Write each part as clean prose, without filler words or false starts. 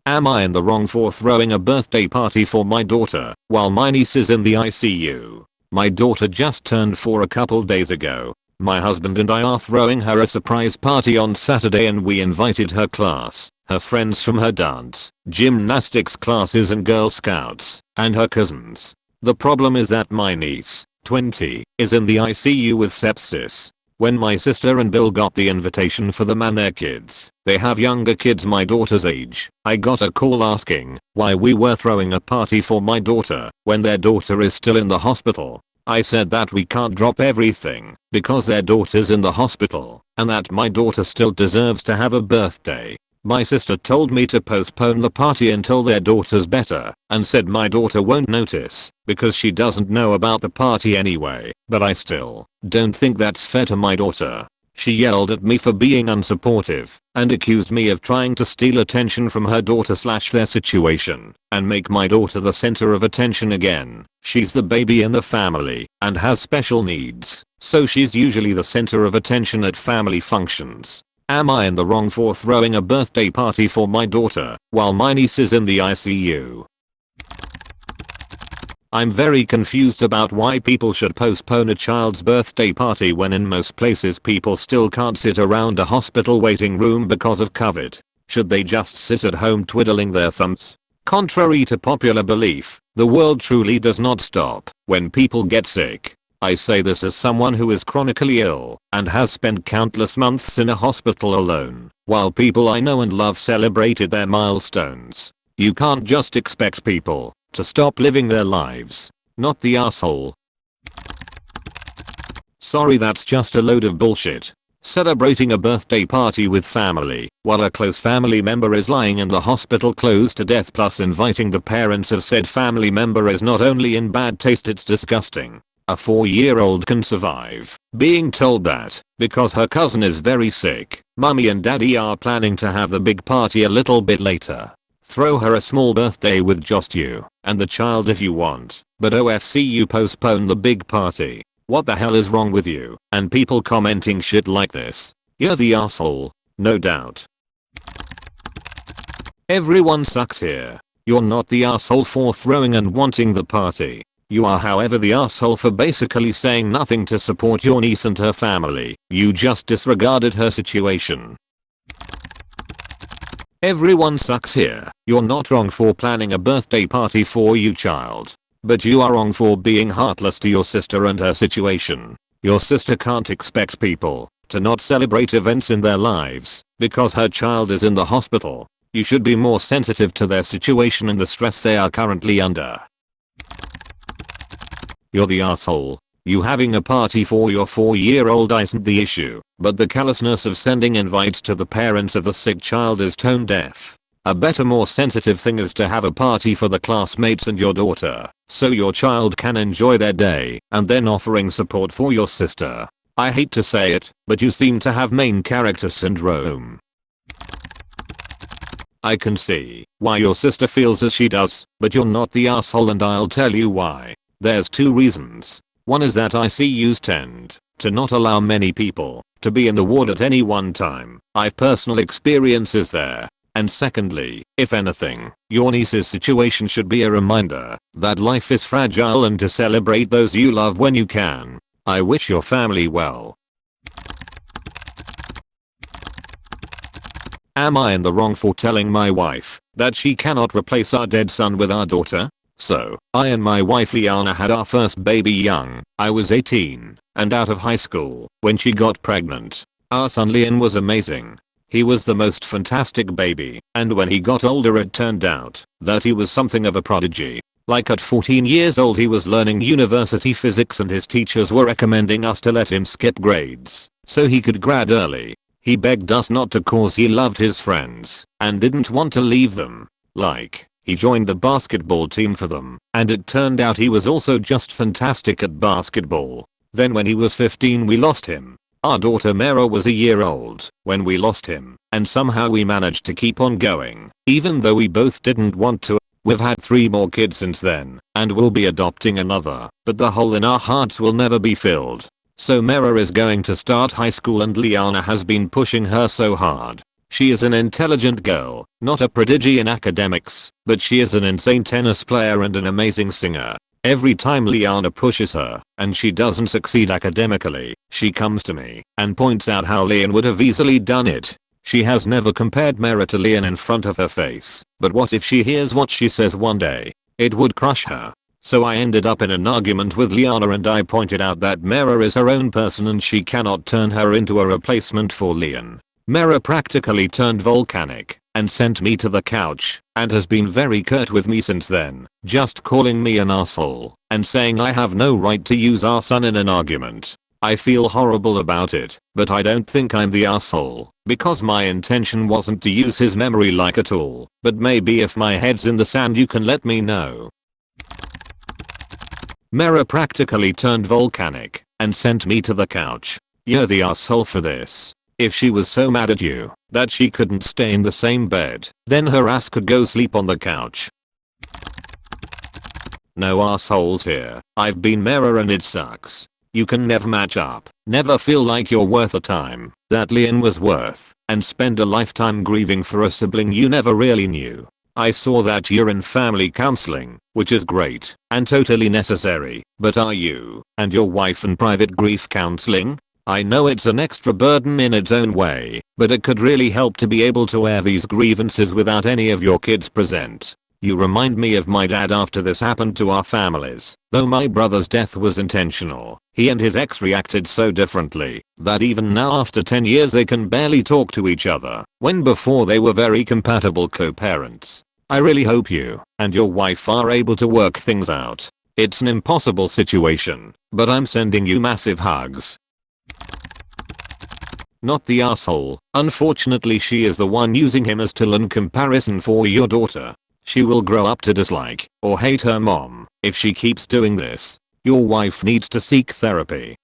Am I in the wrong for throwing a birthday party for my daughter while my niece is in the ICU? My daughter just turned 4 a couple days ago. My husband and I are throwing her a surprise party on Saturday and we invited her class, her friends from her dance, gymnastics classes and Girl Scouts, and her cousins. The problem is that my niece, 20, is in the ICU with sepsis. When my sister and Bill got the invitation for them and their kids, they have younger kids my daughter's age, I got a call asking why we were throwing a party for my daughter when their daughter is still in the hospital. I said that we can't drop everything because their daughter's in the hospital and that my daughter still deserves to have a birthday. My sister told me to postpone the party until their daughter's better and said my daughter won't notice because she doesn't know about the party anyway, but I still don't think that's fair to my daughter. She yelled at me for being unsupportive and accused me of trying to steal attention from her daughter / their situation and make my daughter the center of attention again. She's the baby in the family and has special needs, so she's usually the center of attention at family functions. Am I in the wrong for throwing a birthday party for my daughter while my niece is in the ICU? I'm very confused about why people should postpone a child's birthday party when in most places people still can't sit around a hospital waiting room because of COVID. Should they just sit at home twiddling their thumbs? Contrary to popular belief, the world truly does not stop when people get sick. I say this as someone who is chronically ill and has spent countless months in a hospital alone, while people I know and love celebrated their milestones. You can't just expect people to stop living their lives. Not the asshole. Sorry, that's just a load of bullshit. Celebrating a birthday party with family while a close family member is lying in the hospital close to death plus inviting the parents of said family member is not only in bad taste, it's disgusting. A 4-year-old can survive being told that because her cousin is very sick, mommy and daddy are planning to have the big party a little bit later. Throw her a small birthday with just you and the child if you want, but OFC you postpone the big party. What the hell is wrong with you and people commenting shit like this? You're the asshole, no doubt. Everyone sucks here. You're not the asshole for throwing and wanting the party. You are however the asshole for basically saying nothing to support your niece and her family. You just disregarded her situation. Everyone sucks here. You're not wrong for planning a birthday party for your child. But you are wrong for being heartless to your sister and her situation. Your sister can't expect people to not celebrate events in their lives because her child is in the hospital. You should be more sensitive to their situation and the stress they are currently under. You're the asshole. You having a party for your 4-year-old isn't the issue, but the callousness of sending invites to the parents of the sick child is tone deaf. A better, more sensitive thing is to have a party for the classmates and your daughter, so your child can enjoy their day, and then offering support for your sister. I hate to say it, but you seem to have main character syndrome. I can see why your sister feels as she does, but you're not the asshole and I'll tell you why. There's 2 reasons. One is that ICUs tend to not allow many people to be in the ward at any one time. I've personal experiences there. And secondly, if anything, your niece's situation should be a reminder that life is fragile and to celebrate those you love when you can. I wish your family well. Am I in the wrong for telling my wife that she cannot replace our dead son with our daughter? So, I and my wife Liana had our first baby young. I was 18 and out of high school when she got pregnant. Our son Liam was amazing. He was the most fantastic baby, and when he got older it turned out that he was something of a prodigy. Like at 14 years old he was learning university physics and his teachers were recommending us to let him skip grades so he could grad early. He begged us not to cause he loved his friends and didn't want to leave them. Like, he joined the basketball team for them, and it turned out he was also just fantastic at basketball. Then when he was 15 we lost him. Our daughter Mara was a year old when we lost him, and somehow we managed to keep on going, even though we both didn't want to. We've had 3 more kids since then, and we'll be adopting another, but the hole in our hearts will never be filled. So Mara is going to start high school and Liana has been pushing her so hard. She is an intelligent girl, not a prodigy in academics, but she is an insane tennis player and an amazing singer. Every time Liana pushes her, and she doesn't succeed academically, she comes to me and points out how Lian would have easily done it. She has never compared Mera to Lian in front of her face, but what if she hears what she says one day? It would crush her. So I ended up in an argument with Liana and I pointed out that Mera is her own person and she cannot turn her into a replacement for Lian. Mera practically turned volcanic and sent me to the couch and has been very curt with me since then, just calling me an asshole and saying I have no right to use our son in an argument. I feel horrible about it, but I don't think I'm the asshole, because my intention wasn't to use his memory like at all, but maybe if my head's in the sand you can let me know. Mera practically turned volcanic and sent me to the couch. You're the asshole for this. If she was so mad at you that she couldn't stay in the same bed, then her ass could go sleep on the couch. No assholes here. I've been Mera and it sucks. You can never match up, never feel like you're worth the time that Lian was worth, and spend a lifetime grieving for a sibling you never really knew. I saw that you're in family counseling, which is great and totally necessary, but are you and your wife in private grief counseling? I know it's an extra burden in its own way, but it could really help to be able to air these grievances without any of your kids present. You remind me of my dad after this happened to our families. Though my brother's death was intentional, he and his ex reacted so differently that even now after 10 years they can barely talk to each other, when before they were very compatible co-parents. I really hope you and your wife are able to work things out. It's an impossible situation, but I'm sending you massive hugs. Not the asshole. Unfortunately she is the one using him as tool in comparison for your daughter. She will grow up to dislike or hate her mom if she keeps doing this. Your wife needs to seek therapy.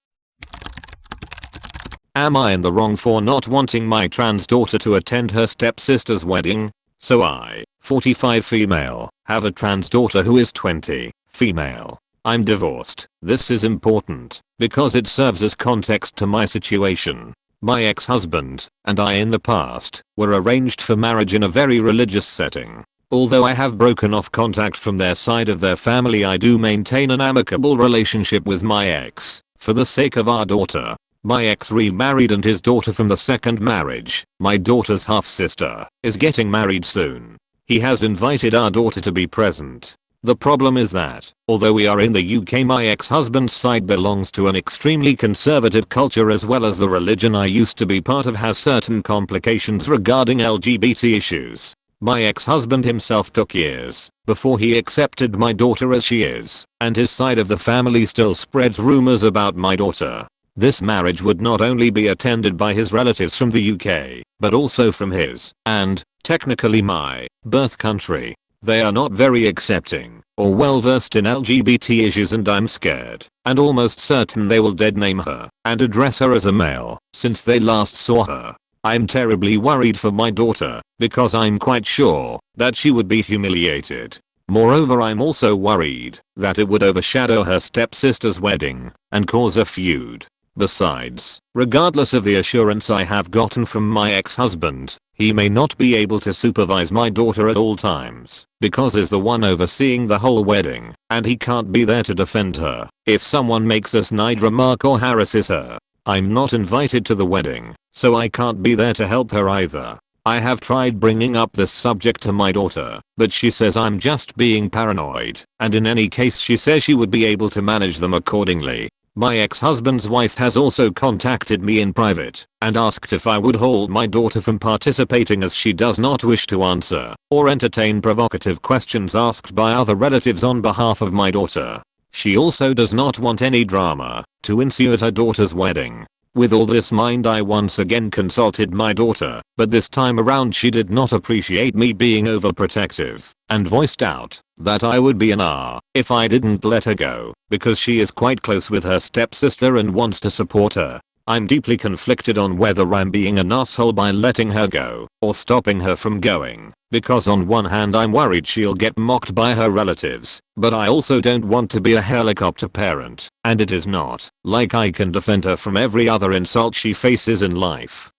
Am I in the wrong for not wanting my trans daughter to attend her stepsister's wedding? So I, 45 female, have a trans daughter who is 20, female. I'm divorced. This is important because it serves as context to my situation. My ex-husband and I in the past were arranged for marriage in a very religious setting. Although I have broken off contact from their side of their family, I do maintain an amicable relationship with my ex for the sake of our daughter. My ex remarried and his daughter from the second marriage, my daughter's half-sister, is getting married soon. He has invited our daughter to be present. The problem is that, although we are in the UK, my ex-husband's side belongs to an extremely conservative culture, as well as the religion I used to be part of has certain complications regarding LGBT issues. My ex-husband himself took years before he accepted my daughter as she is, and his side of the family still spreads rumors about my daughter. This marriage would not only be attended by his relatives from the UK, but also from his, and, technically my, birth country. They are not very accepting or well versed in LGBT issues, and I'm scared and almost certain they will dead name her and address her as a male since they last saw her. I'm terribly worried for my daughter because I'm quite sure that she would be humiliated. Moreover, I'm also worried that it would overshadow her stepsister's wedding and cause a feud. Besides, regardless of the assurance I have gotten from my ex-husband, he may not be able to supervise my daughter at all times because he's the one overseeing the whole wedding and he can't be there to defend her if someone makes a snide remark or harasses her. I'm not invited to the wedding, so I can't be there to help her either. I have tried bringing up this subject to my daughter, but she says I'm just being paranoid, and in any case she says she would be able to manage them accordingly. My ex-husband's wife has also contacted me in private and asked if I would hold my daughter from participating, as she does not wish to answer or entertain provocative questions asked by other relatives on behalf of my daughter. She also does not want any drama to ensue at her daughter's wedding. With all this in mind, I once again consulted my daughter, but this time around she did not appreciate me being overprotective and voiced out that I would be an R if I didn't let her go because she is quite close with her stepsister and wants to support her. I'm deeply conflicted on whether I'm being an asshole by letting her go or stopping her from going, because on one hand I'm worried she'll get mocked by her relatives, but I also don't want to be a helicopter parent, and it is not like I can defend her from every other insult she faces in life.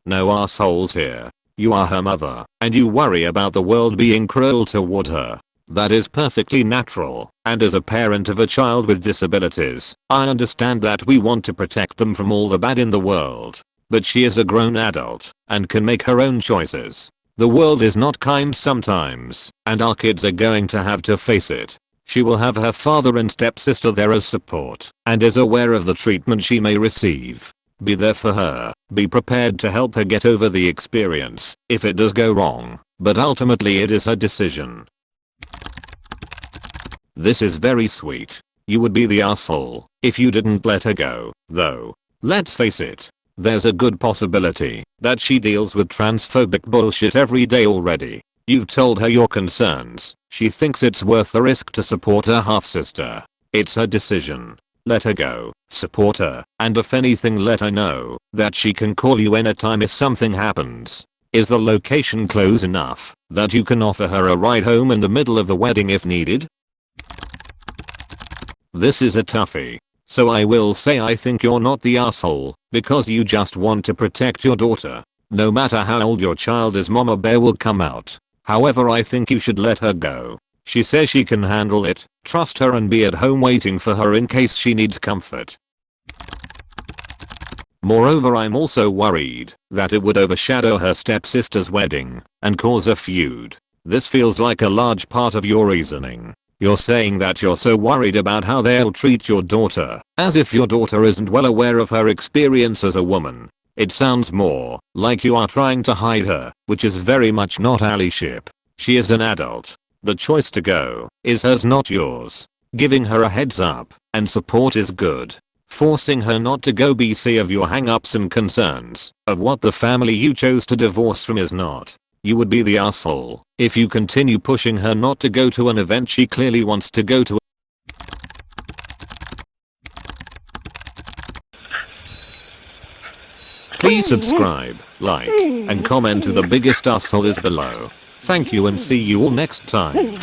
No assholes here. You are her mother, and you worry about the world being cruel toward her. That is perfectly natural, and as a parent of a child with disabilities, I understand that we want to protect them from all the bad in the world. But she is a grown adult, and can make her own choices. The world is not kind sometimes, and our kids are going to have to face it. She will have her father and stepsister there as support, and is aware of the treatment she may receive. Be there for her, be prepared to help her get over the experience, if it does go wrong, but ultimately it is her decision. This is very sweet. You would be the asshole if you didn't let her go, though. Let's face it. There's a good possibility that she deals with transphobic bullshit every day already. You've told her your concerns. She thinks it's worth the risk to support her half-sister. It's her decision. Let her go, support her, and if anything let her know that she can call you anytime if something happens. Is the location close enough that you can offer her a ride home in the middle of the wedding if needed? This is a toughie. So I will say I think you're not the asshole, because you just want to protect your daughter. No matter how old your child is, Mama Bear will come out. However, I think you should let her go. She says she can handle it, trust her and be at home waiting for her in case she needs comfort. Moreover, I'm also worried that it would overshadow her stepsister's wedding and cause a feud. This feels like a large part of your reasoning. You're saying that you're so worried about how they'll treat your daughter, as if your daughter isn't well aware of her experience as a woman. It sounds more like you are trying to hide her, which is very much not allyship. She is an adult. The choice to go is hers, not yours. Giving her a heads up and support is good. Forcing her not to go BC of your hang-ups and concerns of what the family you chose to divorce from is not. You would be the asshole if you continue pushing her not to go to an event she clearly wants to go to. Please subscribe, like, and comment who the biggest asshole is below. Thank you and see you all next time.